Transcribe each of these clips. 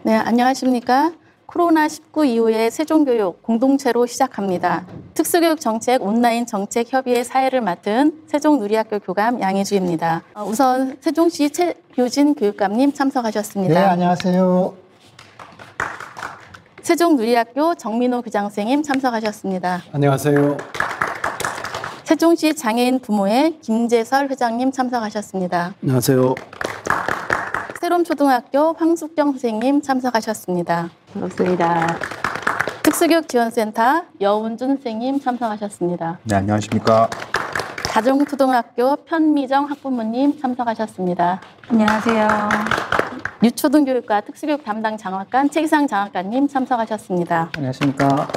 네, 안녕하십니까. 코로나19 이후에 세종교육 공동체로 시작합니다. 특수교육 정책 온라인 정책 협의회 사회를 맡은 세종누리학교 교감 양혜주입니다. 우선 세종시 최효진 교육감님 참석하셨습니다. 네, 안녕하세요. 세종누리학교 정민호 교장선생님 참석하셨습니다. 안녕하세요. 세종시 장애인 부모회 김재설 회장님 참석하셨습니다. 안녕하세요. 새롬초등학교 황숙경 선생님 참석하셨습니다. 반갑습니다. 특수교육지원센터 여운준 선생님 참석하셨습니다. 네, 안녕하십니까. 다중초등학교 편미정 학부모님 참석하셨습니다. 안녕하세요. 유초등교육과 특수교육 담당 장학관 최기상 장학관님 참석하셨습니다. 안녕하십니까.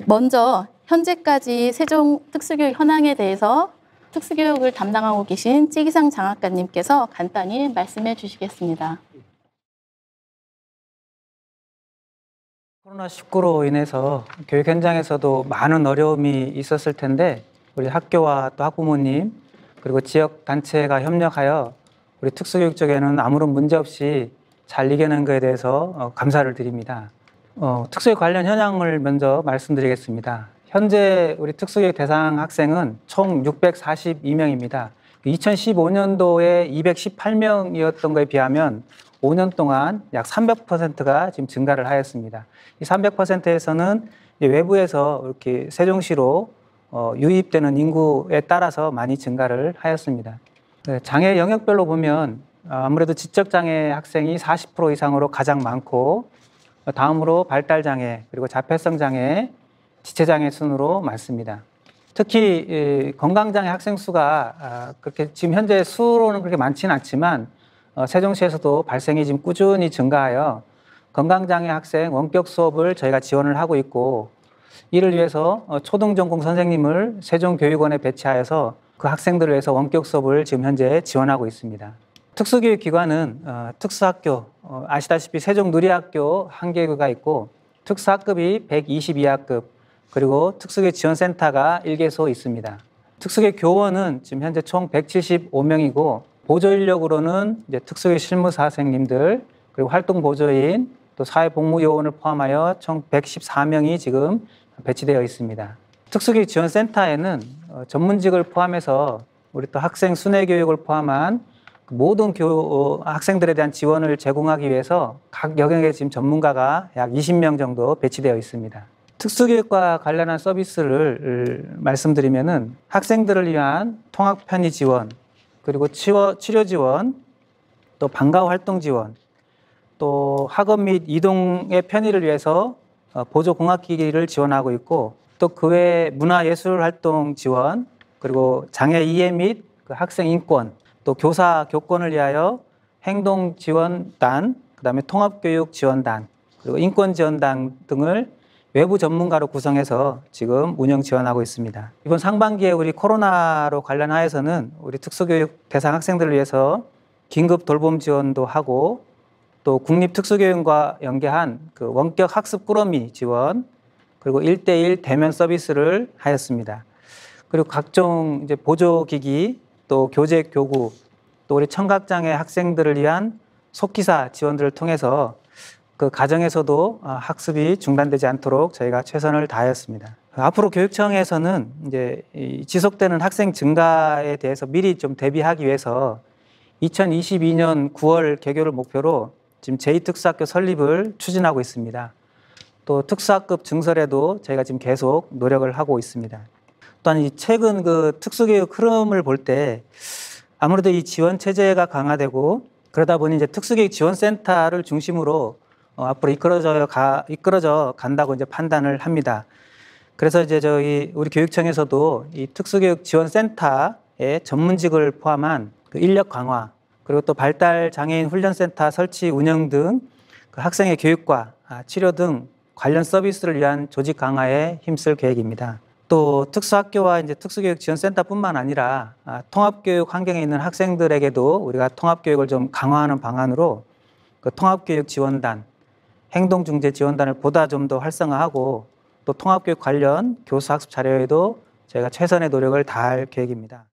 먼저 현재까지 세종 특수교육 현황에 대해서 특수교육을 담당하고 계신 최기상 장학관님께서 간단히 말씀해 주시겠습니다. 코로나19로 인해서 교육 현장에서도 많은 어려움이 있었을 텐데 우리 학교와 또 학부모님 그리고 지역 단체가 협력하여 우리 특수교육 쪽에는 아무런 문제 없이 잘 이겨낸 것에 대해서 감사를 드립니다. 특수교육 관련 현황을 먼저 말씀드리겠습니다. 현재 우리 특수교육 대상 학생은 총 642명입니다. 2015년도에 218명이었던 것에 비하면 5년 동안 약 300%가 지금 증가를 하였습니다. 이 300%에서는 외부에서 이렇게 세종시로 유입되는 인구에 따라서 많이 증가를 하였습니다. 장애 영역별로 보면 아무래도 지적장애 학생이 40% 이상으로 가장 많고 다음으로 발달장애 그리고 자폐성 장애, 지체장애 순으로 많습니다. 특히 건강장애 학생 수가 그렇게 지금 현재 수로는 그렇게 많지는 않지만 세종시에서도 발생이 지금 꾸준히 증가하여 건강장애 학생 원격 수업을 저희가 지원을 하고 있고 이를 위해서 초등전공 선생님을 세종교육원에 배치하여서 그 학생들을 위해서 원격 수업을 지금 현재 지원하고 있습니다. 특수교육기관은 특수학교, 아시다시피 세종누리학교 1개가 있고 특수학급이 122학급 그리고 특수교육지원센터가 1개소 있습니다. 특수교육 교원은 지금 현재 총 175명이고 보조인력으로는 이제 특수교육 실무사 선생님들 그리고 활동보조인 또 사회복무요원을 포함하여 총 114명이 지금 배치되어 있습니다. 특수교육지원센터에는 전문직을 포함해서 우리 또 학생 순회교육을 포함한 모든 학생들에 대한 지원을 제공하기 위해서 각 영역에 지금 전문가가 약 20명 정도 배치되어 있습니다. 특수교육과 관련한 서비스를 말씀드리면은 학생들을 위한 통학 편의 지원, 그리고 치료 지원, 또 방과 활동 지원, 또 학업 및 이동의 편의를 위해서 보조 공학기기를 지원하고 있고 또 그 외 문화예술 활동 지원, 그리고 장애 이해 및 그 학생 인권, 또 교사 교권을 위하여 행동 지원단, 그다음에 통합교육 지원단, 그리고 인권 지원단 등을 외부 전문가로 구성해서 지금 운영 지원하고 있습니다. 이번 상반기에 우리 코로나로 관련하여서는 우리 특수교육 대상 학생들을 위해서 긴급 돌봄 지원도 하고 또 국립특수교육과 연계한 그 원격 학습 꾸러미 지원 그리고 1:1 대면 서비스를 하였습니다. 그리고 각종 이제 보조기기 또 교재 교구 또 우리 청각장애 학생들을 위한 속기사 지원들을 통해서 그 가정에서도 학습이 중단되지 않도록 저희가 최선을 다하였습니다. 앞으로 교육청에서는 이제 지속되는 학생 증가에 대해서 미리 좀 대비하기 위해서 2022년 9월 개교를 목표로 지금 제2특수학교 설립을 추진하고 있습니다. 또 특수학급 증설에도 저희가 지금 계속 노력을 하고 있습니다. 또한 최근 그 특수교육 흐름을 볼 때 아무래도 이 지원 체제가 강화되고 그러다 보니 이제 특수교육 지원센터를 중심으로 앞으로 이끌어져 간다고 이제 판단을 합니다. 그래서 이제 우리 교육청에서도 이 특수교육 지원센터의 전문직을 포함한 그 인력 강화 그리고 또 발달 장애인 훈련센터 설치 운영 등 그 학생의 교육과 치료 등 관련 서비스를 위한 조직 강화에 힘쓸 계획입니다. 또 특수학교와 이제 특수교육 지원센터뿐만 아니라 통합교육 환경에 있는 학생들에게도 우리가 통합교육을 좀 강화하는 방안으로 그 통합교육 지원단, 행동중재 지원단을 보다 좀 더 활성화하고 또 통합교육 관련 교수학습 자료에도 저희가 최선의 노력을 다할 계획입니다.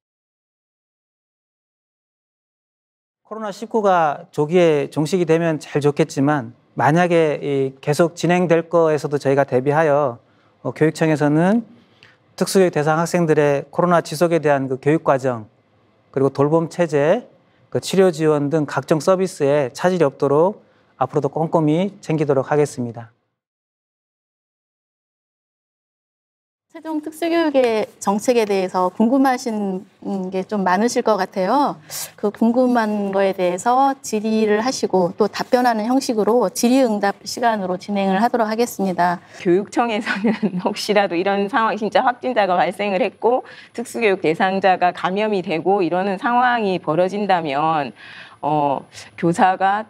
코로나19가 조기에 종식이 되면 제일 좋겠지만 만약에 계속 진행될 거에서도 저희가 대비하여 교육청에서는 특수교육 대상 학생들의 코로나 지속에 대한 그 교육과정 그리고 돌봄 체제, 그 치료 지원 등 각종 서비스에 차질이 없도록 앞으로도 꼼꼼히 챙기도록 하겠습니다. 세종 특수교육의 정책에 대해서 궁금하신 게 좀 많으실 것 같아요. 그 궁금한 거에 대해서 질의를 하시고 또 답변하는 형식으로 질의응답 시간으로 진행을 하도록 하겠습니다. 교육청에서는 혹시라도 이런 상황, 진짜 확진자가 발생을 했고 특수교육 대상자가 감염이 되고 이러는 상황이 벌어진다면 교사가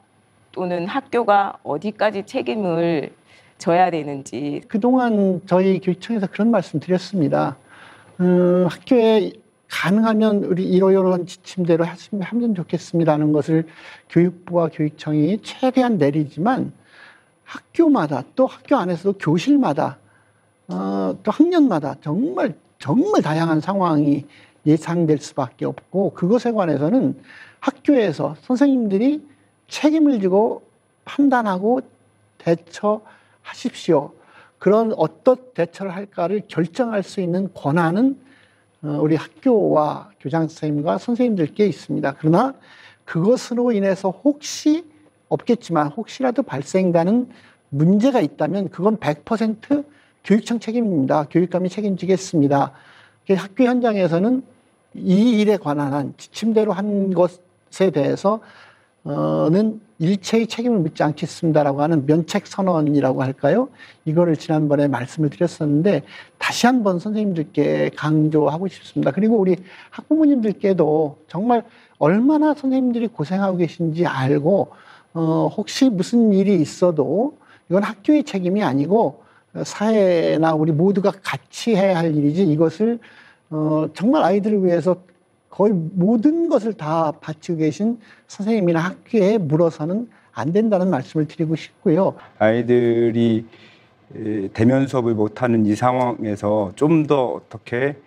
또는 학교가 어디까지 책임을 져야 되는지. 그동안 저희 교육청에서 그런 말씀 드렸습니다. 학교에 가능하면 우리 이런 지침대로 하면 좋겠습니다는 것을 교육부와 교육청이 최대한 내리지만 학교마다 또 학교 안에서도 교실마다 또 학년마다 정말 다양한 상황이 예상될 수밖에 없고 그것에 관해서는 학교에서 선생님들이 책임을 지고 판단하고 대처하십시오. 그런 어떤 대처를 할까를 결정할 수 있는 권한은 우리 학교와 교장 선생님과 선생님들께 있습니다. 그러나 그것으로 인해서 혹시 없겠지만 혹시라도 발생되는 문제가 있다면 그건 100% 교육청 책임입니다. 교육감이 책임지겠습니다. 학교 현장에서는 이 일에 관한 한 지침대로 한 것에 대해서는 일체의 책임을 묻지 않겠습니다라고 하는 면책 선언이라고 할까요? 이거를 지난번에 말씀을 드렸었는데 다시 한번 선생님들께 강조하고 싶습니다. 그리고 우리 학부모님들께도 정말 얼마나 선생님들이 고생하고 계신지 알고 혹시 무슨 일이 있어도 이건 학교의 책임이 아니고 사회나 우리 모두가 같이 해야 할 일이지 이것을 정말 아이들을 위해서 거의 모든 것을 다 바치고 계신 선생님이나 학교에 물어서는 안 된다는 말씀을 드리고 싶고요. 아이들이 대면 수업을 못하는 이 상황에서 좀 더 어떻게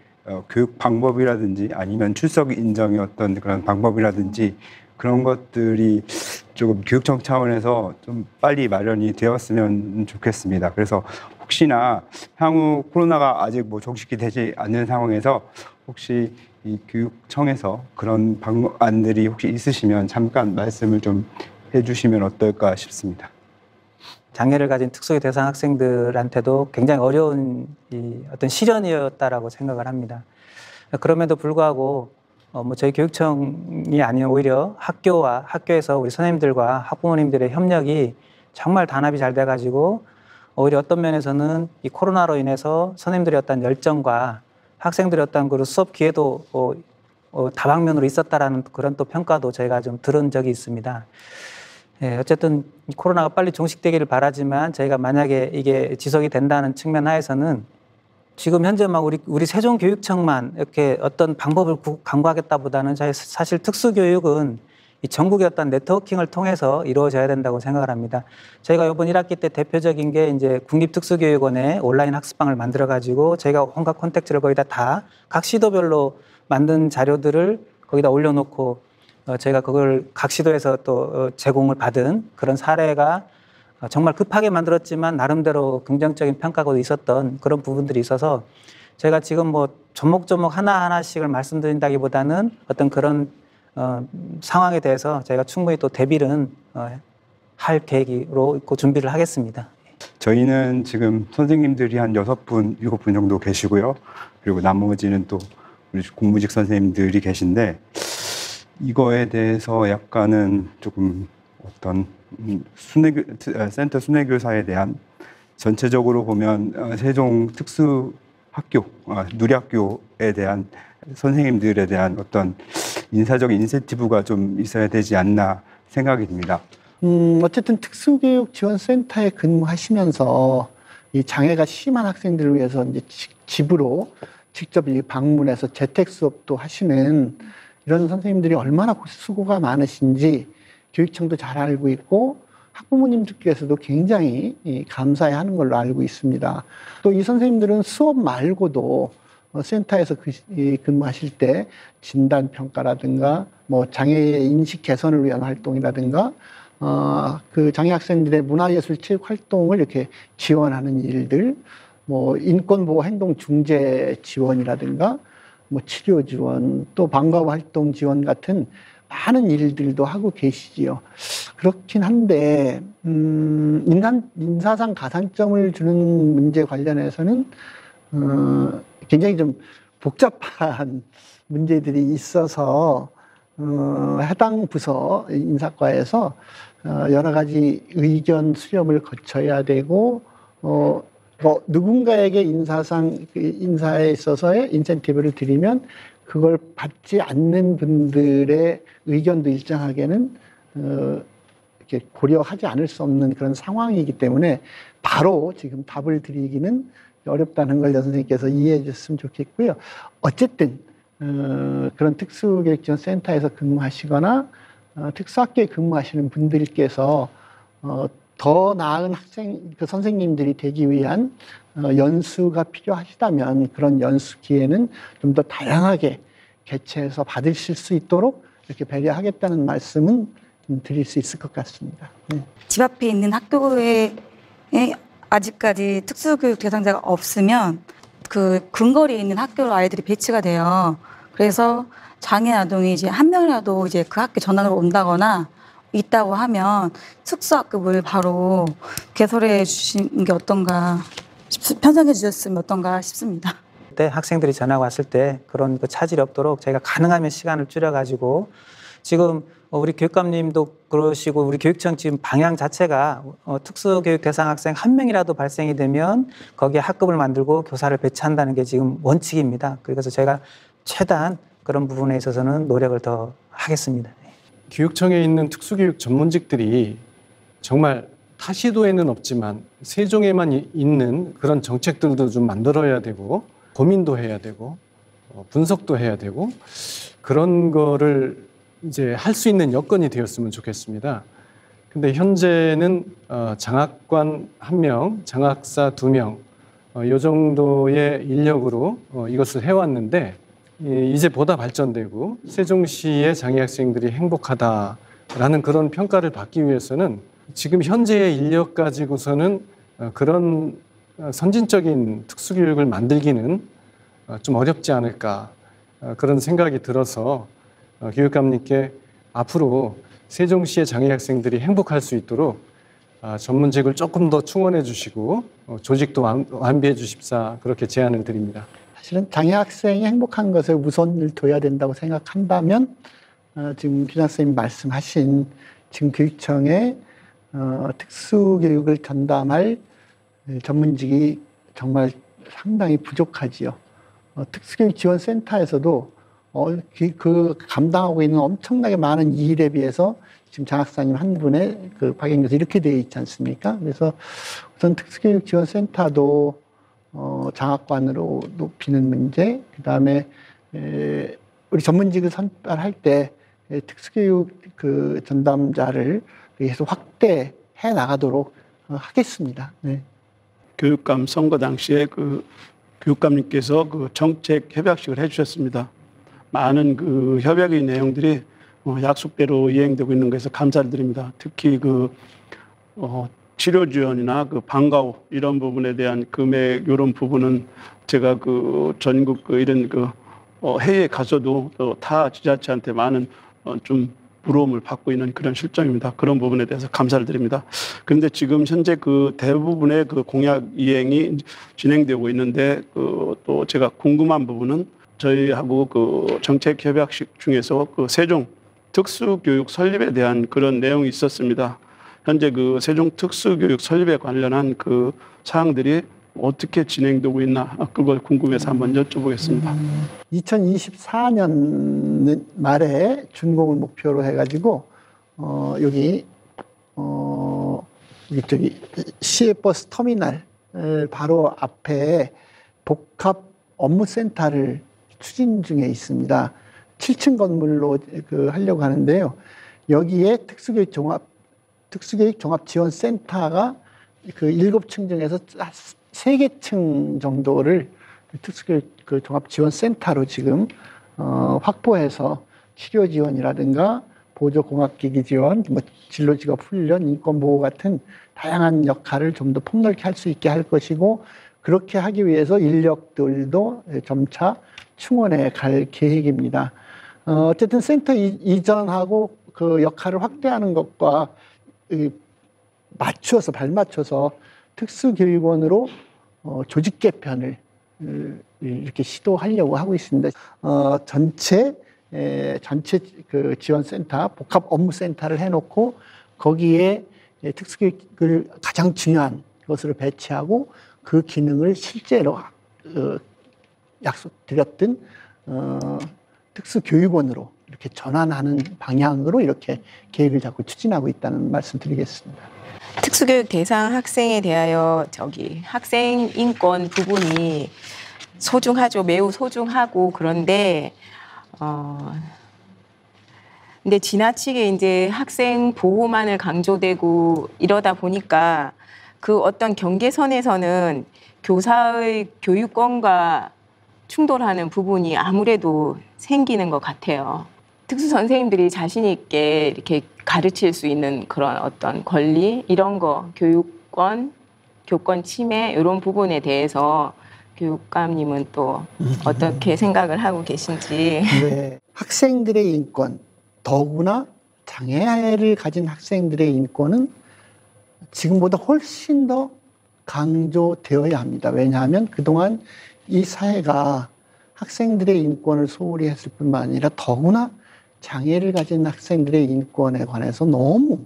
교육 방법이라든지 아니면 출석 인정의 어떤 그런 방법이라든지 그런 것들이 조금 교육청 차원에서 좀 빨리 마련이 되었으면 좋겠습니다. 그래서 혹시나 향후 코로나가 아직 종식이 되지 않는 상황에서 혹시 이 교육청에서 그런 방안들이 혹시 있으시면 잠깐 말씀을 좀 해주시면 어떨까 싶습니다. 장애를 가진 특수교육 대상 학생들한테도 굉장히 어려운 어떤 시련이었다라고 생각을 합니다. 그럼에도 불구하고 저희 교육청이 아니라 오히려 학교와 학교에서 우리 선생님들과 학부모님들의 협력이 정말 단합이 잘 돼가지고 오히려 어떤 면에서는 이 코로나로 인해서 선생님들의 어떤 열정과 학생들의 어떤 그 수업 기회도 다방면으로 있었다라는 그런 또 평가도 저희가 좀 들은 적이 있습니다. 예, 어쨌든 코로나가 빨리 종식되기를 바라지만 저희가 만약에 이게 지속이 된다는 측면 하에서는 지금 현재 막 우리 세종교육청만 이렇게 어떤 방법을 강구하겠다보다는 사실 특수교육은 이 전국의 어떤 네트워킹을 통해서 이루어져야 된다고 생각을 합니다. 저희가 이번 1학기 때 대표적인 게 이제 국립특수교육원에 온라인 학습방을 만들어가지고 저희가 온갖 콘텐츠를 거기다 다 각 시도별로 만든 자료들을 거기다 올려놓고 저희가 그걸 각 시도에서 또 제공을 받은 그런 사례가 정말 급하게 만들었지만 나름대로 긍정적인 평가가 있었던 그런 부분들이 있어서 제가 지금 조목조목 하나하나씩을 말씀드린다기보다는 어떤 그런 상황에 대해서 저희가 충분히 또 대비는 할 계획으로 준비를 하겠습니다. 저희는 지금 선생님들이 한 6분, 7분 정도 계시고요. 그리고 나머지는 또 우리 공무직 선생님들이 계신데 이거에 대해서 약간은 조금 어떤 센터 순회교사에 대한 전체적으로 보면 세종 특수학교, 누리학교에 대한 선생님들에 대한 어떤 인사적인 인센티브가 좀 있어야 되지 않나 생각이 듭니다. 어쨌든 특수교육지원센터에 근무하시면서 이 장애가 심한 학생들을 위해서 이제 집으로 직접 방문해서 재택 수업도 하시는 이런 선생님들이 얼마나 수고가 많으신지 교육청도 잘 알고 있고 학부모님들께서도 굉장히 감사해하는 걸로 알고 있습니다. 또 이 선생님들은 수업 말고도 센터에서 근무하실 때 진단 평가라든가 뭐 장애의 인식 개선을 위한 활동이라든가 그 장애 학생들의 문화예술 체육 활동을 이렇게 지원하는 일들, 뭐 인권보호 행동 중재 지원이라든가 뭐 치료 지원, 또 방과후 활동 지원 같은 많은 일들도 하고 계시지요. 그렇긴 한데 인사상 가산점을 주는 문제 관련해서는 굉장히 좀 복잡한 문제들이 있어서 해당 부서 인사과에서 여러 가지 의견 수렴을 거쳐야 되고 누군가에게 인사상 인사에 있어서의 인센티브를 드리면 그걸 받지 않는 분들의 의견도 일정하게는 이렇게 고려하지 않을 수 없는 그런 상황이기 때문에 바로 지금 답을 드리기는 어렵다는 걸 선생님께서 이해해 주셨으면 좋겠고요. 어쨌든 그런 특수교육지원센터에서 근무하시거나 특수학교에 근무하시는 분들께서 더 나은 선생님들이 되기 위한 연수가 필요하시다면 그런 연수 기회는 좀 더 다양하게 개최해서 받으실 수 있도록 이렇게 배려하겠다는 말씀은 드릴 수 있을 것 같습니다. 집 앞에 있는 학교에 아직까지 특수교육 대상자가 없으면 그 근거리에 있는 학교로 아이들이 배치가 돼요. 그래서 장애 아동이 이제 한 명이라도 이제 그 학교 전학으로 온다거나 있다고 하면 특수학급을 바로 개설해 주신 게 어떤가, 편성해 주셨으면 어떤가 싶습니다. 그때 학생들이 전화가 왔을 때 그런 그 차질이 없도록 저희가 가능하면 시간을 줄여가지고 지금 우리 교육감님도 그러시고 우리 교육청 지금 방향 자체가 특수교육 대상 학생 한 명이라도 발생이 되면 거기에 학급을 만들고 교사를 배치한다는 게 지금 원칙입니다. 그래서 저희가 최대한 그런 부분에 있어서는 노력을 더 하겠습니다. 교육청에 있는 특수교육 전문직들이 정말 타시도에는 없지만 세종에만 있는 그런 정책들도 좀 만들어야 되고 고민도 해야 되고 분석도 해야 되고 그런 거를 이제 할 수 있는 여건이 되었으면 좋겠습니다. 근데 현재는 장학관 1명, 장학사 2명 이 정도의 인력으로 이것을 해왔는데 이제 보다 발전되고 세종시의 장애 학생들이 행복하다라는 그런 평가를 받기 위해서는 지금 현재의 인력 가지고서는 그런 선진적인 특수교육을 만들기는 좀 어렵지 않을까 그런 생각이 들어서 교육감님께 앞으로 세종시의 장애 학생들이 행복할 수 있도록 전문직을 조금 더 충원해 주시고 조직도 완비해 주십사 그렇게 제안을 드립니다. 사실은 장애 학생이 행복한 것에 우선을 둬야 된다고 생각한다면 지금 교장 선생님 말씀하신 지금 교육청에 특수교육을 전담할 전문직이 정말 상당히 부족하지요. 특수교육지원센터에서도 그 감당하고 있는 엄청나게 많은 일에 비해서 지금 장학사님 한 분의 그 박영교수 이렇게 되어 있지 않습니까? 그래서 우선 특수교육지원센터도 장학관으로 높이는 문제, 그 다음에 우리 전문직을 선발할 때 특수교육 그 전담자를 계속 확대해 나가도록 하겠습니다. 네. 교육감 선거 당시에 그 교육감님께서 그 정책 협약식을 해주셨습니다. 많은 그 협약의 내용들이 약속대로 이행되고 있는 것에서 감사를 드립니다. 특히 그 치료 지원이나 그 방과후 이런 부분에 대한 금액 이런 부분은 제가 그 전국 그 이런 그 해외에 가서도 또 타 지자체한테 많은 좀 부러움을 받고 있는 그런 실정입니다. 그런 부분에 대해서 감사를 드립니다. 그런데 지금 현재 그 대부분의 그 공약 이행이 진행되고 있는데 또 제가 궁금한 부분은 저희하고 그 정책 협약식 중에서 그 세종 특수교육 설립에 대한 그런 내용이 있었습니다. 현재 그 세종 특수교육 설립에 관련한 그 사항들이 어떻게 진행되고 있나 그걸 궁금해서 한번 여쭤보겠습니다. 2024년 말에 준공을 목표로 해가지고 여기 저기 시외버스 터미널 바로 앞에 복합 업무센터를 추진 중에 있습니다. 7층 건물로 하려고 하는데요. 여기에 특수교육 종합지원센터가 그 7층 중에서 3개 층 정도를 특수교육 그 종합지원센터로 지금 확보해서 치료 지원이라든가 보조공학기기 지원, 뭐 진로직업 훈련, 인권보호 같은 다양한 역할을 좀 더 폭넓게 할 수 있게 할 것이고, 그렇게 하기 위해서 인력들도 점차 충원해 갈 계획입니다. 어쨌든 센터 이전하고 그 역할을 확대하는 것과 맞춰서 발맞춰서 특수교육원으로 조직 개편을 이렇게 시도하려고 하고 있습니다. 전체 그 지원센터, 복합 업무센터를 해놓고 거기에 특수교육을 가장 중요한 것으로 배치하고 그 기능을 실제로 약속드렸던 특수교육원으로 이렇게 전환하는 방향으로 이렇게 계획을 잡고 추진하고 있다는 말씀 드리겠습니다. 특수교육 대상 학생에 대하여 학생 인권 부분이 소중하죠. 매우 소중하고, 그런데 근데 지나치게 이제 학생 보호만을 강조되고 이러다 보니까 그 어떤 경계선에서는 교사의 교육권과 충돌하는 부분이 아무래도 생기는 것 같아요. 특수 선생님들이 자신 있게 이렇게 가르칠 수 있는 그런 어떤 권리, 이런 거, 교육권, 교권 침해, 이런 부분에 대해서 교육감님은 또 어떻게 생각을 하고 계신지. 네. 학생들의 인권, 더구나 장애를 가진 학생들의 인권은 지금보다 훨씬 더 강조되어야 합니다. 왜냐하면 그동안 이 사회가 학생들의 인권을 소홀히 했을 뿐만 아니라 더구나 장애를 가진 학생들의 인권에 관해서 너무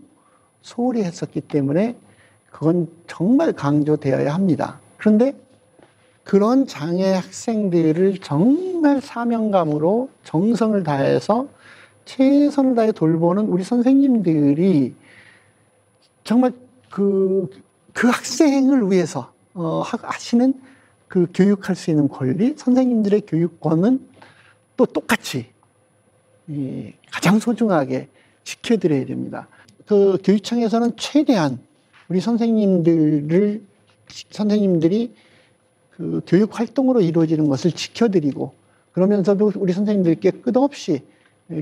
소홀히 했었기 때문에 그건 정말 강조되어야 합니다. 그런데 그런 장애 학생들을 정말 사명감으로 정성을 다해서 최선을 다해 돌보는 우리 선생님들이 정말 그 학생을 위해서 하시는 그 교육할 수 있는 권리, 선생님들의 교육권은 또 똑같이 가장 소중하게 지켜드려야 됩니다. 그 교육청에서는 최대한 우리 선생님들이 그 교육 활동으로 이루어지는 것을 지켜드리고, 그러면서도 우리 선생님들께 끝없이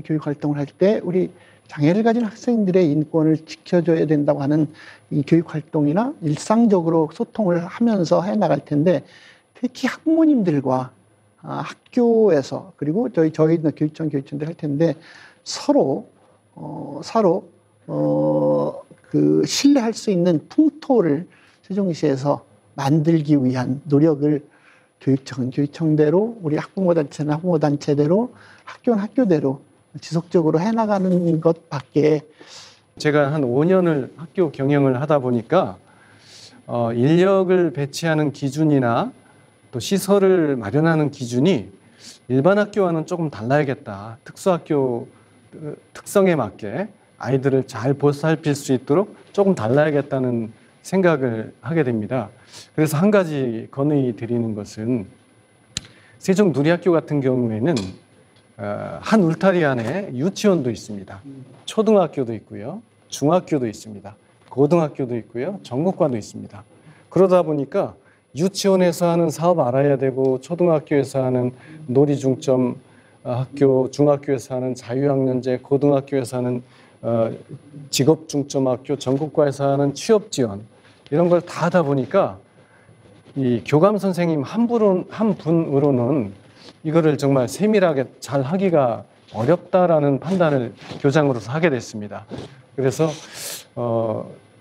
교육 활동을 할 때 우리 장애를 가진 학생들의 인권을 지켜줘야 된다고 하는 이 교육 활동이나 일상적으로 소통을 하면서 해 나갈 텐데, 특히 학부모님들과 학교에서, 그리고 저희는 교육청 교육청들 할 텐데 서로 그 신뢰할 수 있는 풍토를 세종시에서 만들기 위한 노력을 교육청은 교육청대로, 우리 학부모단체는 학부모단체대로, 학교는 학교대로 지속적으로 해나가는 것밖에. 제가 한 5년을 학교 경영을 하다 보니까 인력을 배치하는 기준이나 또 시설을 마련하는 기준이 일반 학교와는 조금 달라야겠다. 특수학교 특성에 맞게 아이들을 잘 보살필 수 있도록 조금 달라야겠다는 생각을 하게 됩니다. 그래서 한 가지 건의 드리는 것은, 세종 누리학교 같은 경우에는 한 울타리 안에 유치원도 있습니다. 초등학교도 있고요, 중학교도 있습니다, 고등학교도 있고요, 전공과도 있습니다. 그러다 보니까 유치원에서 하는 사업 알아야 되고, 초등학교에서 하는 놀이중점 학교, 중학교에서 하는 자유학년제, 고등학교에서 하는 직업중점학교, 전공과에서 하는 취업지원, 이런 걸 다 하다 보니까 이 교감 선생님 한 분으로는 이거를 정말 세밀하게 잘 하기가 어렵다라는 판단을 교장으로서 하게 됐습니다. 그래서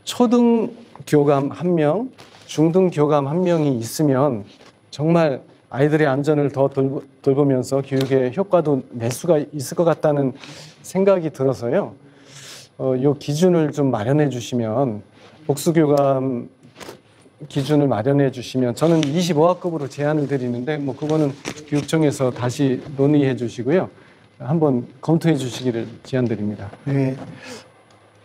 초등 교감 1명, 중등 교감 1명이 있으면 정말 아이들의 안전을 더 돌보면서 교육의 효과도 낼 수가 있을 것 같다는 생각이 들어서요. 이 기준을 좀 마련해 주시면, 복수교감 기준을 마련해 주시면, 저는 25학급으로 제안을 드리는데 뭐 그거는 교육청에서 다시 논의해 주시고요. 한번 검토해 주시기를 제안드립니다. 네.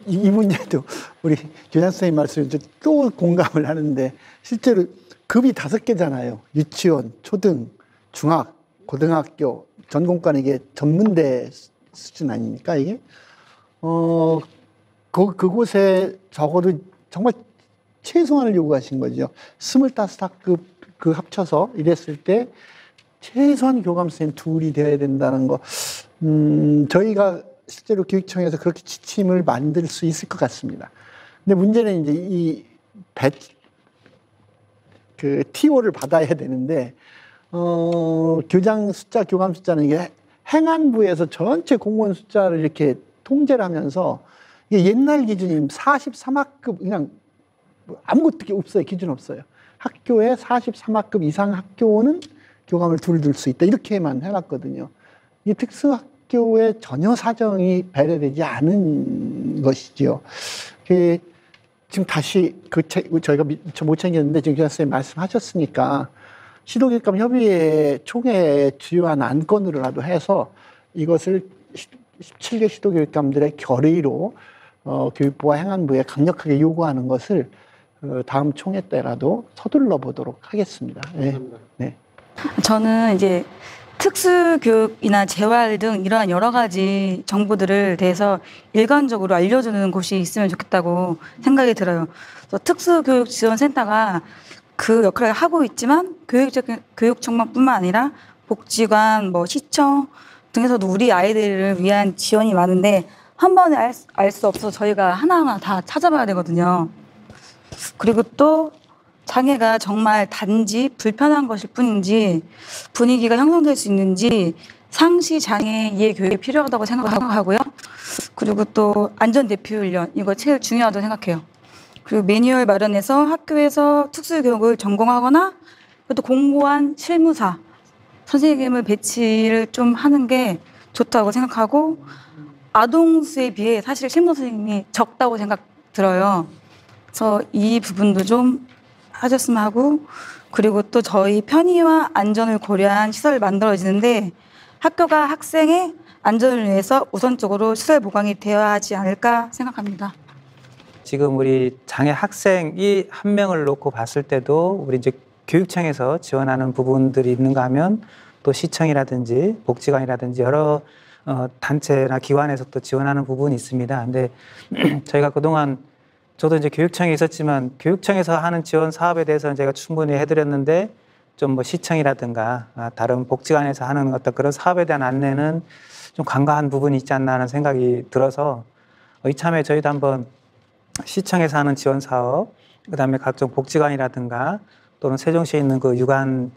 이 문제도 우리 교장 선생님 말씀에 또 공감을 하는데, 실제로 급이 5개잖아요. 유치원, 초등, 중학, 고등학교, 전공과는 이게 전문대 수준 아닙니까, 이게? 그곳에 적어도 정말 최소한을 요구하신 거죠. 25학급 그 합쳐서 이랬을 때 최소한 교감 선생님 둘이 되어야 된다는 거, 저희가 실제로 교육청에서 그렇게 지침을 만들 수 있을 것 같습니다. 근데 문제는 이제 이 TO를 받아야 되는데, 교장 숫자, 교감 숫자는 이게 행안부에서 전체 공무원 숫자를 이렇게 통제를 하면서 이게 옛날 기준이 43학급 그냥 아무것도 없어요. 기준 없어요. 학교에 43학급 이상 학교는 교감을 둘 수 있다. 이렇게만 해놨거든요. 이 특수학교의 전혀 사정이 배려되지 않은 것이지요. 지금 다시 저희가 못 챙겼는데 지금 교장 선생님 말씀하셨으니까 시도교육감 협의회 총회 주요한 안건으로라도 해서 이것을 17개 시도교육감들의 결의로 교육부와 행안부에 강력하게 요구하는 것을 다음 총회 때라도 서둘러 보도록 하겠습니다. 네. 네. 저는 이제 특수교육이나 재활 등 이러한 여러 가지 정보들을 대해서 일관적으로 알려주는 곳이 있으면 좋겠다고 생각이 들어요. 그래서 특수교육지원센터가 그 역할을 하고 있지만 교육청만뿐만 아니라 복지관, 시청 등에서도 우리 아이들을 위한 지원이 많은데 한 번에 알 수 없어서 저희가 하나하나 다 찾아봐야 되거든요. 그리고 또 장애가 정말 단지 불편한 것일 뿐인지 분위기가 형성될 수 있는지 상시 장애 이해 교육이 필요하다고 생각하고요. 그리고 또 안전 대피 훈련 이거 제일 중요하다고 생각해요. 그리고 매뉴얼 마련해서 학교에서 특수교육을 전공하거나 또 공고한 실무사 선생님을 배치를 좀 하는 게 좋다고 생각하고 아동수에 비해 사실 실무 선생님이 적다고 생각 들어요. 그래서 이 부분도 좀 하셨으면 하고 그리고 또 저희 편의와 안전을 고려한 시설을 만들어지는데 학교가 학생의 안전을 위해서 우선적으로 시설 보강이 되어야 하지 않을까 생각합니다. 지금 우리 장애 학생이 한 명을 놓고 봤을 때도 우리 이제 교육청에서 지원하는 부분들이 있는가 하면 또 시청이라든지 복지관이라든지 여러 단체나 기관에서 또 지원하는 부분이 있습니다. 근데 저희가 그동안 저도 이제 교육청에 있었지만 교육청에서 하는 지원 사업에 대해서는 제가 충분히 해드렸는데 좀 시청이라든가 다른 복지관에서 하는 어떤 그런 사업에 대한 안내는 좀 간과한 부분이 있지 않나 하는 생각이 들어서 이참에 저희도 한번 시청에서 하는 지원 사업, 그다음에 각종 복지관이라든가 또는 세종시에 있는 그 유관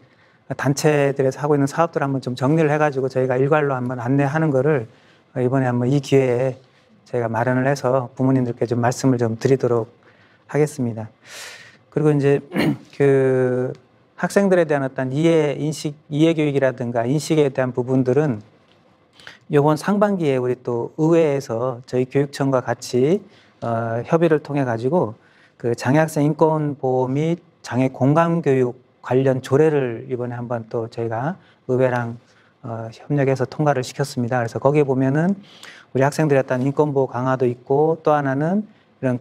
단체들에서 하고 있는 사업들 한번 좀 정리를 해가지고 저희가 일괄로 한번 안내하는 거를 이번에 한번 이 기회에 저희가 마련을 해서 부모님들께 좀 말씀을 좀 드리도록 하겠습니다. 그리고 이제 그 학생들에 대한 어떤 이해 교육이라든가 인식에 대한 부분들은 이번 상반기에 우리 또 의회에서 저희 교육청과 같이 협의를 통해 가지고 그 장애학생 인권 보호 및 장애 공감 교육 관련 조례를 이번에 한번 또 저희가 의회랑 협력해서 통과를 시켰습니다. 그래서 거기에 보면은 우리 학생들의 어떤 인권 보호 강화도 있고 또 하나는 이런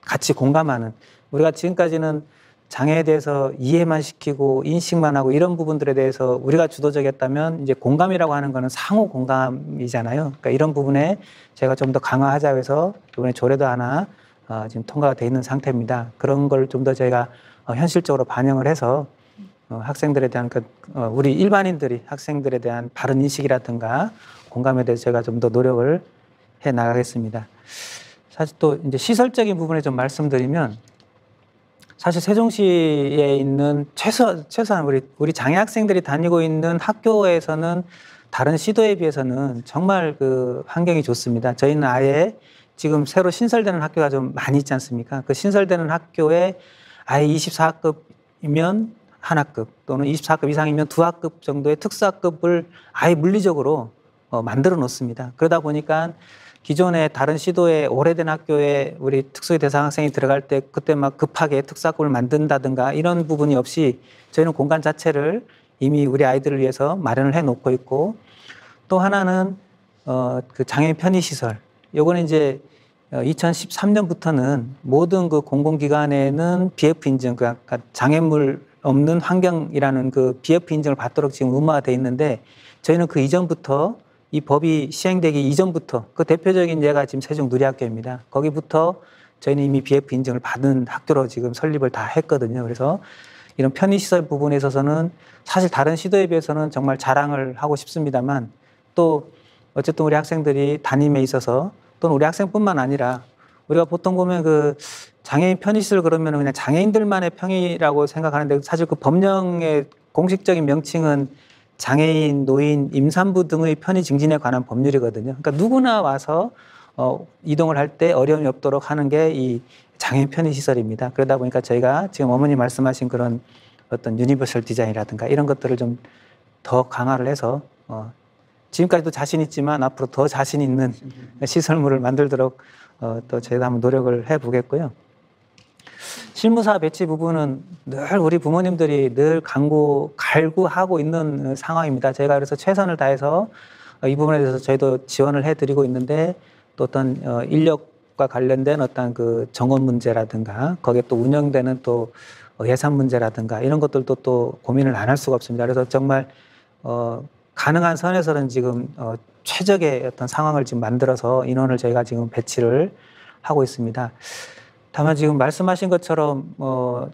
같이 공감하는 우리가 지금까지는 장애에 대해서 이해만 시키고 인식만 하고 이런 부분들에 대해서 우리가 주도적이었다면 이제 공감이라고 하는 거는 상호 공감이잖아요. 그러니까 이런 부분에 제가 좀 더 강화하자고 해서 이번에 조례도 하나 지금 통과가 돼 있는 상태입니다. 그런 걸 좀 더 저희가 현실적으로 반영을 해서 학생들에 대한 우리 일반인들이 학생들에 대한 바른 인식이라든가 공감에 대해서 제가 좀 더 노력을 해 나가겠습니다. 사실 또 이제 시설적인 부분에 좀 말씀드리면 사실 세종시에 있는 최소한 우리 장애 학생들이 다니고 있는 학교에서는 다른 시도에 비해서는 정말 그 환경이 좋습니다. 저희는 아예 지금 새로 신설되는 학교가 좀 많이 있지 않습니까? 그 신설되는 학교에 아예 24학급이면 한 학급 또는 24학급 이상이면 2학급 정도의 특수학급을 아예 물리적으로 만들어 놓습니다. 그러다 보니까 기존의 다른 시도의 오래된 학교에 우리 특수의 대상 학생이 들어갈 때 그때 막 급하게 특수학급을 만든다든가 이런 부분이 없이 저희는 공간 자체를 이미 우리 아이들을 위해서 마련을 해 놓고 있고 또 하나는 그 장애인 편의시설 요거는 이제 2013년부터는 모든 그 공공기관에는 BF 인증, 그러니까 장애물 없는 환경이라는 그 BF 인증을 받도록 지금 의무화가 돼 있는데 저희는 그 이전부터 이 법이 시행되기 이전부터 그 대표적인 예가 지금 세종 누리학교입니다. 거기부터 저희는 이미 BF 인증을 받은 학교로 지금 설립을 다 했거든요. 그래서 이런 편의시설 부분에 있어서는 사실 다른 시도에 비해서는 정말 자랑을 하고 싶습니다만 또 어쨌든 우리 학생들이 담임에 있어서 또는 우리 학생뿐만 아니라 우리가 보통 보면 그 장애인 편의시설 그러면 그냥 장애인들만의 편의라고 생각하는데 사실 그 법령의 공식적인 명칭은 장애인, 노인, 임산부 등의 편의 증진에 관한 법률이거든요. 그러니까 누구나 와서 이동을 할 때 어려움이 없도록 하는 게 이 장애인 편의시설입니다. 그러다 보니까 저희가 지금 어머니 말씀하신 그런 어떤 유니버설 디자인이라든가 이런 것들을 좀 더 강화를 해서 지금까지도 자신 있지만 앞으로 더 자신 있는 시설물을 만들도록 또 저희가 한번 노력을 해보겠고요. 실무사 배치 부분은 늘 우리 부모님들이 늘 갈구하고 있는 상황입니다. 저희가 그래서 최선을 다해서 이 부분에 대해서 저희도 지원을 해드리고 있는데 또 어떤 인력과 관련된 어떤 그 정원 문제라든가 거기에 또 운영되는 또 예산 문제라든가 이런 것들도 또 고민을 안 할 수가 없습니다. 그래서 정말 가능한 선에서는 지금 최적의 어떤 상황을 지금 만들어서 인원을 저희가 지금 배치를 하고 있습니다. 다만 지금 말씀하신 것처럼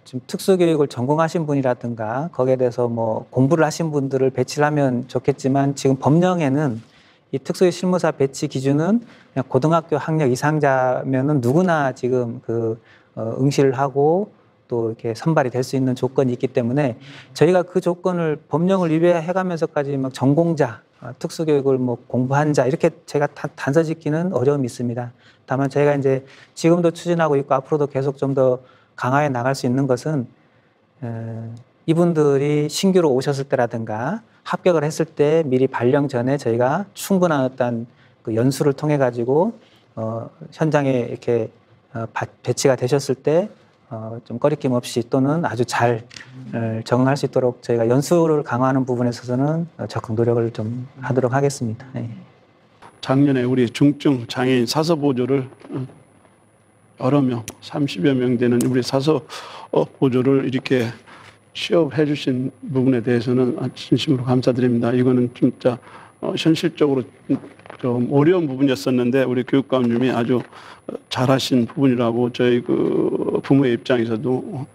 지금 특수교육을 전공하신 분이라든가 거기에 대해서 뭐 공부를 하신 분들을 배치를 하면 좋겠지만 지금 법령에는 이 특수교육 실무사 배치 기준은 그냥 고등학교 학력 이상자면은 누구나 지금 응시를 하고 또 이렇게 선발이 될 수 있는 조건이 있기 때문에 저희가 그 조건을 법령을 위배해가면서까지 막 전공자, 특수교육을 뭐 공부한 자 이렇게 제가 단서 짓기는 어려움이 있습니다. 다만 저희가 이제 지금도 추진하고 있고 앞으로도 계속 좀 더 강화해 나갈 수 있는 것은 이분들이 신규로 오셨을 때라든가 합격을 했을 때 미리 발령 전에 저희가 충분한 어떤 그 연수를 통해 가지고 현장에 이렇게 배치가 되셨을 때 좀 꺼리낌 없이 또는 아주 잘 적응할 수 있도록 저희가 연수를 강화하는 부분에 있어서는 적극 노력을 좀 하도록 하겠습니다. 네. 작년에 우리 중증 장애인 사서 보조를 여러 명, 30여 명 되는 우리 사서 보조를 이렇게 취업해 주신 부분에 대해서는 진심으로 감사드립니다. 이거는 진짜 현실적으로 좀 어려운 부분이었었는데 우리 교육감님이 아주 잘하신 부분이라고 저희 그 부모의 입장에서도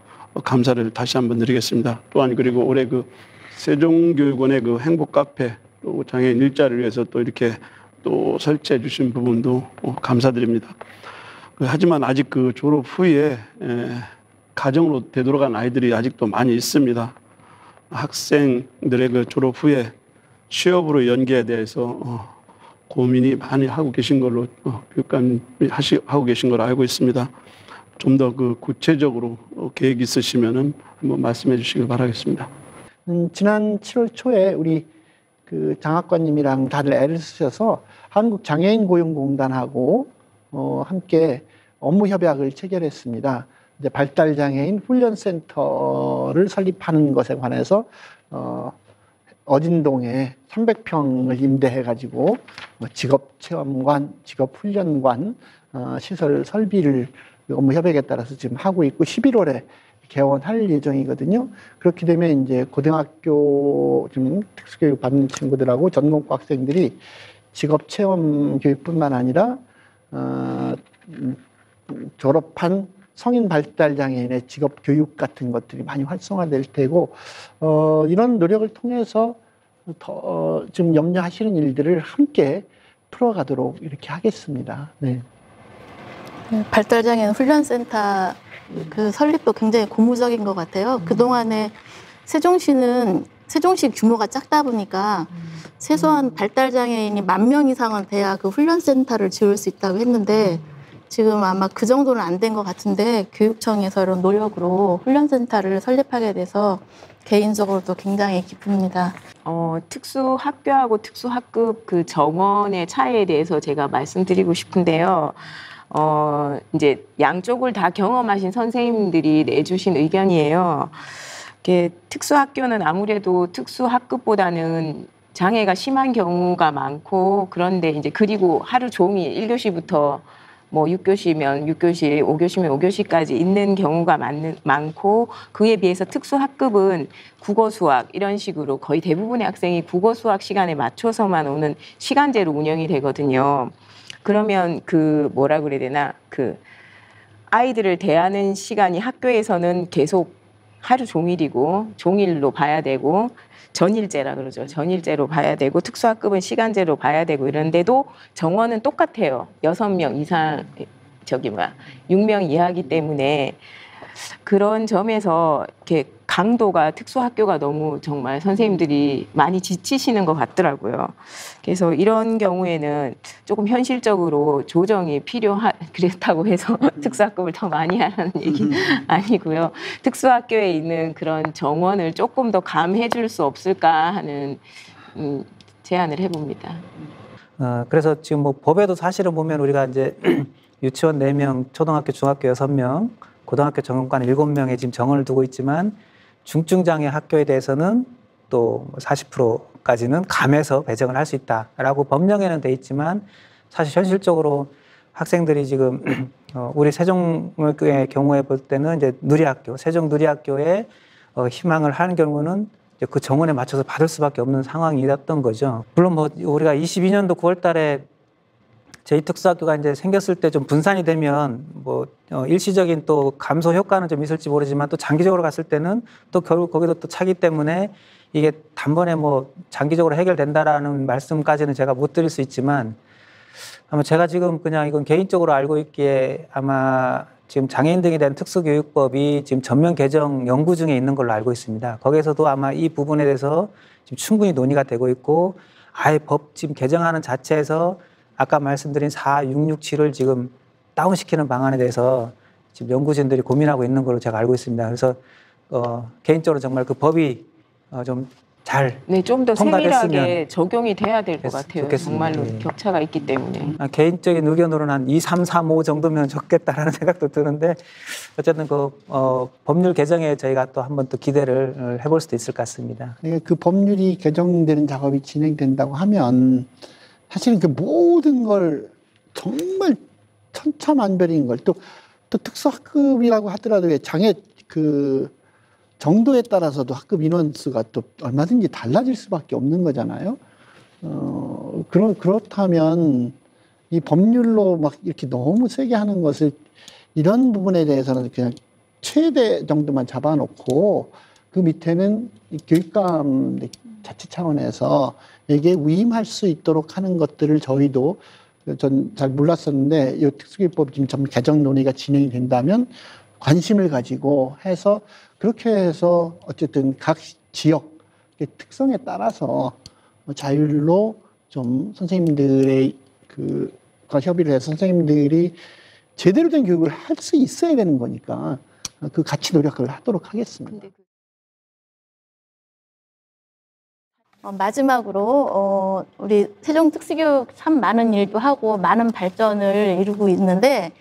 감사를 다시 한번 드리겠습니다. 또한 그리고 올해 그 세종교육원의 그 행복 카페 또 장애인 일자리를 위해서 또 이렇게 또 설치해 주신 부분도 감사드립니다. 하지만 아직 그 졸업 후에 가정으로 되돌아간 아이들이 아직도 많이 있습니다. 학생들의 그 졸업 후에 취업으로 연계에 대해서 고민이 많이 하고 계신 걸로 교육감이 하고 계신 걸로 알고 있습니다. 좀 더 그 구체적으로 계획 있으시면은 한번 말씀해 주시길 바라겠습니다. 지난 7월 초에 우리 그 장학관님이랑 다들 애를 쓰셔서 한국장애인고용공단하고 함께 업무 협약을 체결했습니다. 이제 발달장애인 훈련센터를 설립하는 것에 관해서 어진동에 300평을 임대해가지고 직업체험관, 직업훈련관 시설 설비를 업무 협약에 따라서 지금 하고 있고 11월에 개원할 예정이거든요. 그렇게 되면 이제 고등학교 좀 특수교육 받는 친구들하고 전공과 학생들이 직업체험 교육뿐만 아니라 졸업한 성인 발달 장애인의 직업 교육 같은 것들이 많이 활성화될 테고 이런 노력을 통해서 더 지금 염려하시는 일들을 함께 풀어가도록 이렇게 하겠습니다. 네. 발달장애인 훈련센터 그 설립도 굉장히 고무적인 것 같아요. 그동안에 세종시 규모가 작다 보니까 최소한 발달장애인이 10,000명 이상은 돼야 그 훈련센터를 지을 수 있다고 했는데 지금 아마 그 정도는 안 된 것 같은데 교육청에서 이런 노력으로 훈련센터를 설립하게 돼서 개인적으로도 굉장히 기쁩니다. 특수학교하고 특수학급 그 정원의 차이에 대해서 제가 말씀드리고 싶은데요. 이제 양쪽을 다 경험하신 선생님들이 내주신 의견이에요. 특수학교는 아무래도 특수학급보다는 장애가 심한 경우가 많고 그런데 이제 그리고 하루 종일 1교시부터 뭐 6교시면 6교시, 5교시면 5교시까지 있는 경우가 많고 그에 비해서 특수학급은 국어, 수학 이런 식으로 거의 대부분의 학생이 국어, 수학 시간에 맞춰서만 오는 시간제로 운영이 되거든요. 그러면 뭐라 그래야 되나 아이들을 대하는 시간이 학교에서는 계속 하루 종일이고 종일로 봐야 되고 전일제라 그러죠. 전일제로 봐야 되고 특수학급은 시간제로 봐야 되고 이런데도 정원은 똑같아요. 6명 이상 6명 이하이기 때문에 그런 점에서 이렇게 강도가 특수학교가 너무 정말 선생님들이 많이 지치시는 것 같더라고요. 그래서 이런 경우에는 조금 현실적으로 조정이 그렇다고 해서 특수학급을 더 많이 하라는 얘기 아니고요. 특수학교에 있는 그런 정원을 조금 더 감해 줄 수 없을까 하는 제안을 해봅니다. 그래서 지금 뭐 법에도 사실은 보면 우리가 이제 유치원 4명, 초등학교, 중학교 6명, 고등학교 정원관 7명의 지금 정원을 두고 있지만 중증장애 학교에 대해서는 또 40%까지는 감해서 배정을 할 수 있다라고 법령에는 돼 있지만 사실 현실적으로 학생들이 지금 우리 세종의 경우에 볼 때는 이제 누리학교, 세종 누리학교에 희망을 하는 경우는 이제 그 정원에 맞춰서 받을 수밖에 없는 상황이었던 거죠. 물론 뭐 우리가 22년도 9월 달에 제2특수학교가 이제 생겼을 때 좀 분산이 되면 뭐 일시적인 또 감소 효과는 좀 있을지 모르지만 또 장기적으로 갔을 때는 또 결국 거기도 또 차기 때문에 이게 단번에 뭐 장기적으로 해결된다라는 말씀까지는 제가 못 드릴 수 있지만 아마 제가 지금 그냥 이건 개인적으로 알고 있기에 아마 지금 장애인 등에 대한 특수교육법이 지금 전면 개정 연구 중에 있는 걸로 알고 있습니다. 거기에서도 아마 이 부분에 대해서 지금 충분히 논의가 되고 있고 아예 법 지금 개정하는 자체에서 아까 말씀드린 4, 6, 6, 7을 지금 다운시키는 방안에 대해서 지금 연구진들이 고민하고 있는 걸로 제가 알고 있습니다. 그래서 개인적으로 정말 그 법이 좀 잘 좀 더 통과됐으면 세밀하게 적용이 돼야 될 것 같아요. 좋겠습니다. 정말로 격차가 있기 때문에. 개인적인 의견으로는 한 2, 3, 4, 5 정도면 좋겠다라는 생각도 드는데 어쨌든 그 법률 개정에 저희가 또 한번 또 기대를 해볼 수도 있을 것 같습니다. 그러니까 그 법률이 개정되는 작업이 진행된다고 하면 사실은 그 모든 걸 정말 천차만별인 걸 또 특수학급이라고 하더라도 장애 그 정도에 따라서도 학급 인원수가 또 얼마든지 달라질 수밖에 없는 거잖아요. 그렇다면 이 법률로 막 이렇게 너무 세게 하는 것을 이런 부분에 대해서는 그냥 최대 정도만 잡아놓고 그 밑에는 교육감 자치 차원에서 이게 위임할 수 있도록 하는 것들을 저희도 전 잘 몰랐었는데 이 특수교육법 지금 좀 개정 논의가 진행이 된다면 관심을 가지고 해서 그렇게 해서 어쨌든 각 지역의 특성에 따라서 자율로 좀 선생님들의 그과 협의를 해서 선생님들이 제대로 된 교육을 할 수 있어야 되는 거니까 그 같이 노력을 하도록 하겠습니다. 마지막으로 우리 세종특수교육 참 많은 일도 하고 많은 발전을 이루고 있는데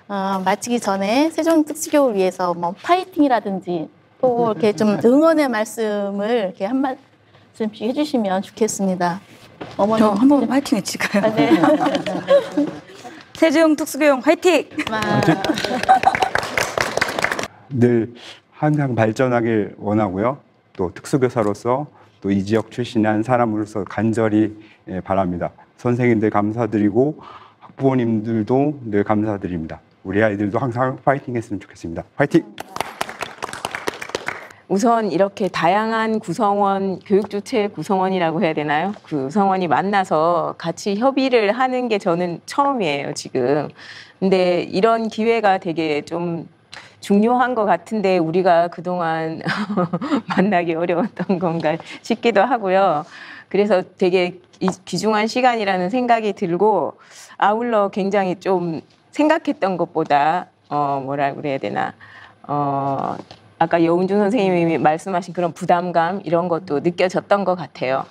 마치기 전에 세종특수교육을 위해서 뭐 파이팅이라든지 또 이렇게 좀 응원의 말씀을 이렇게 한 말씀씩 해주시면 좋겠습니다. 어머니 저 한번 파이팅 해칠까요? 네. 세종특수교육 화이팅! 늘 항상 발전하길 원하고요. 또 특수교사로서 또 이 지역 출신한 사람으로서 간절히 바랍니다. 선생님들 감사드리고 학부모님들도 늘 감사드립니다. 우리 아이들도 항상 파이팅 했으면 좋겠습니다. 파이팅! 우선 이렇게 다양한 구성원, 교육주체 구성원이라고 해야 되나요? 그 구성원이 만나서 같이 협의를 하는 게 저는 처음이에요, 지금. 근데 이런 기회가 되게 좀 중요한 것 같은데 우리가 그동안 만나기 어려웠던 건가 싶기도 하고요. 그래서 되게 귀중한 시간이라는 생각이 들고 아울러 굉장히 좀 생각했던 것보다 뭐라 그래야 되나 아까 여운준 선생님이 말씀하신 그런 부담감 이런 것도 느껴졌던 것 같아요.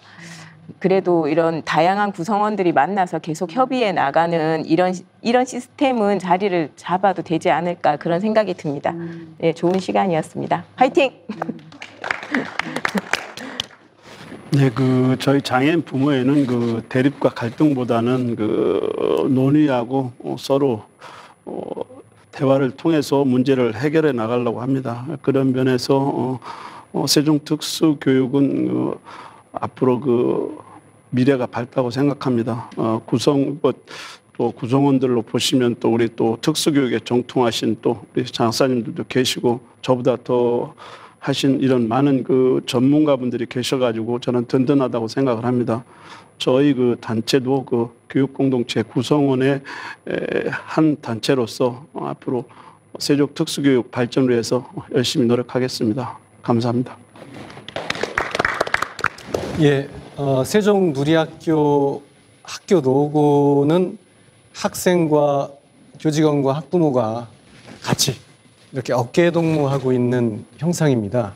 그래도 이런 다양한 구성원들이 만나서 계속 협의해 나가는 이런 시스템은 자리를 잡아도 되지 않을까 그런 생각이 듭니다. 네, 좋은 시간이었습니다. 화이팅! 네, 저희 장애인 부모회는 대립과 갈등보다는 논의하고 서로 대화를 통해서 문제를 해결해 나가려고 합니다. 그런 면에서 세종특수교육은 앞으로 미래가 밝다고 생각합니다. 또 구성원들로 보시면 또 우리 또 특수교육에 정통하신 또 우리 장사님들도 계시고 저보다 더 하신 이런 많은 그 전문가분들이 계셔가지고 저는 든든하다고 생각을 합니다. 저희 그 단체도 그 교육 공동체 구성원의 한 단체로서 앞으로 세종 특수교육 발전을 위해서 열심히 노력하겠습니다. 감사합니다. 예, 세종 누리학교 학교 로고는 학생과 교직원과 학부모가 같이 이렇게 어깨 동무하고 있는 형상입니다.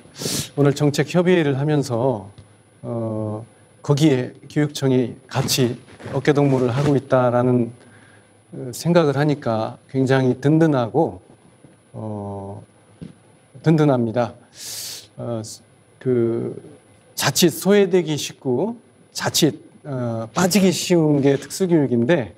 오늘 정책 협의회를 하면서 거기에 교육청이 같이 어깨 동무를 하고 있다라는 생각을 하니까 굉장히 든든하고 든든합니다. 그 자칫 소외되기 쉽고 자칫 빠지기 쉬운 게 특수교육인데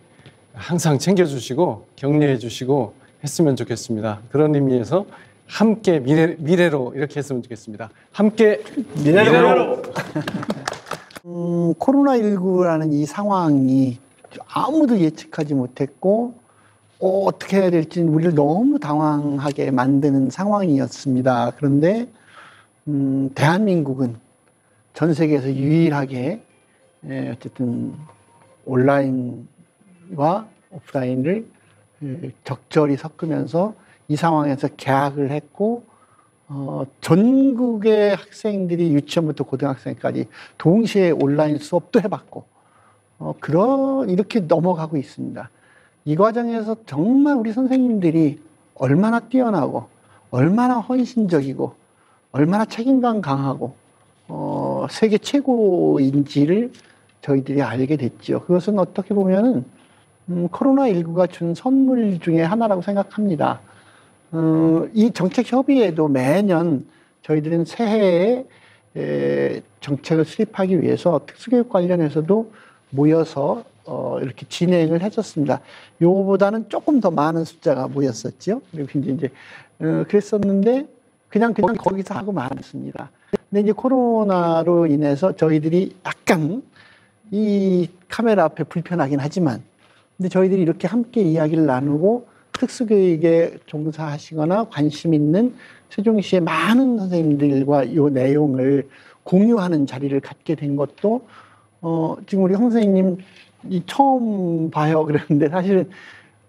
항상 챙겨주시고 격려해주시고 했으면 좋겠습니다. 그런 의미에서 함께 미래로 이렇게 했으면 좋겠습니다. 함께 미래로. 코로나19라는 이 상황이 아무도 예측하지 못했고 어떻게 해야 될지 우리를 너무 당황하게 만드는 상황이었습니다. 그런데 대한민국은 전 세계에서 유일하게 어쨌든 온라인과 오프라인을 적절히 섞으면서 이 상황에서 개학을 했고 전국의 학생들이 유치원부터 고등학생까지 동시에 온라인 수업도 해봤고 이렇게 넘어가고 있습니다. 이 과정에서 정말 우리 선생님들이 얼마나 뛰어나고 얼마나 헌신적이고 얼마나 책임감 강하고 세계 최고인지를 저희들이 알게 됐죠. 그것은 어떻게 보면은 코로나19가 준 선물 중에 하나라고 생각합니다. 이 정책 협의회도 매년 저희들은 새해에 정책을 수립하기 위해서 특수교육 관련해서도 모여서 이렇게 진행을 했었습니다. 요거보다는 조금 더 많은 숫자가 모였었죠. 그리고 이제 그랬었는데 그냥 거기서 하고 말았습니다. 근데 이제 코로나로 인해서 저희들이 약간 이 카메라 앞에 불편하긴 하지만 근데 저희들이 이렇게 함께 이야기를 나누고 특수교육에 종사하시거나 관심 있는 세종시의 많은 선생님들과 이 내용을 공유하는 자리를 갖게 된 것도 지금 우리 선생님 처음 봐요. 그랬는데 사실은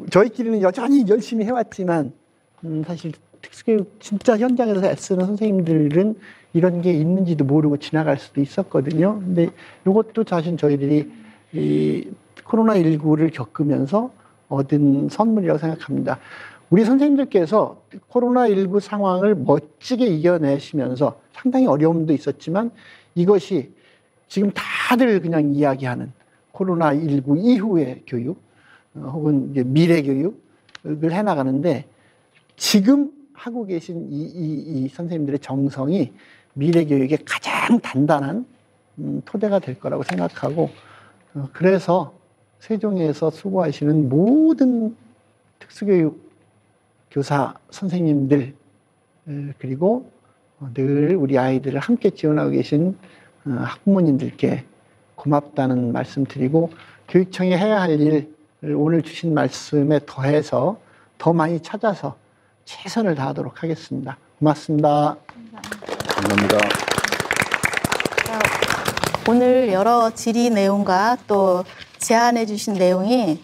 저희끼리는 여전히 열심히 해왔지만 사실 특수교육 진짜 현장에서 애쓰는 선생님들은 이런 게 있는지도 모르고 지나갈 수도 있었거든요. 근데 이것도 사실 저희들이 이 코로나19를 겪으면서 얻은 선물이라고 생각합니다. 우리 선생님들께서 코로나19 상황을 멋지게 이겨내시면서 상당히 어려움도 있었지만 이것이 지금 다들 그냥 이야기하는 코로나19 이후의 교육 혹은 이제 미래 교육을 해나가는데 지금 하고 계신 이 선생님들의 정성이 미래 교육의 가장 단단한 토대가 될 거라고 생각하고 그래서 세종에서 수고하시는 모든 특수교육 교사 선생님들 그리고 늘 우리 아이들을 함께 지원하고 계신 학부모님들께 고맙다는 말씀 드리고 교육청이 해야 할 일을 오늘 주신 말씀에 더해서 더 많이 찾아서 최선을 다하도록 하겠습니다. 고맙습니다. 감사합니다. 오늘 여러 질의 내용과 또 제안해 주신 내용이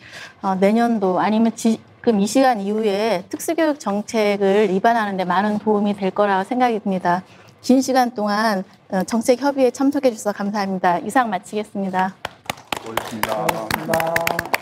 내년도 아니면 지금 이 시간 이후에 특수교육 정책을 입안하는 데 많은 도움이 될 거라고 생각이 듭니다. 긴 시간 동안 정책 협의에 참석해 주셔서 감사합니다. 이상 마치겠습니다. 고맙습니다. 고맙습니다.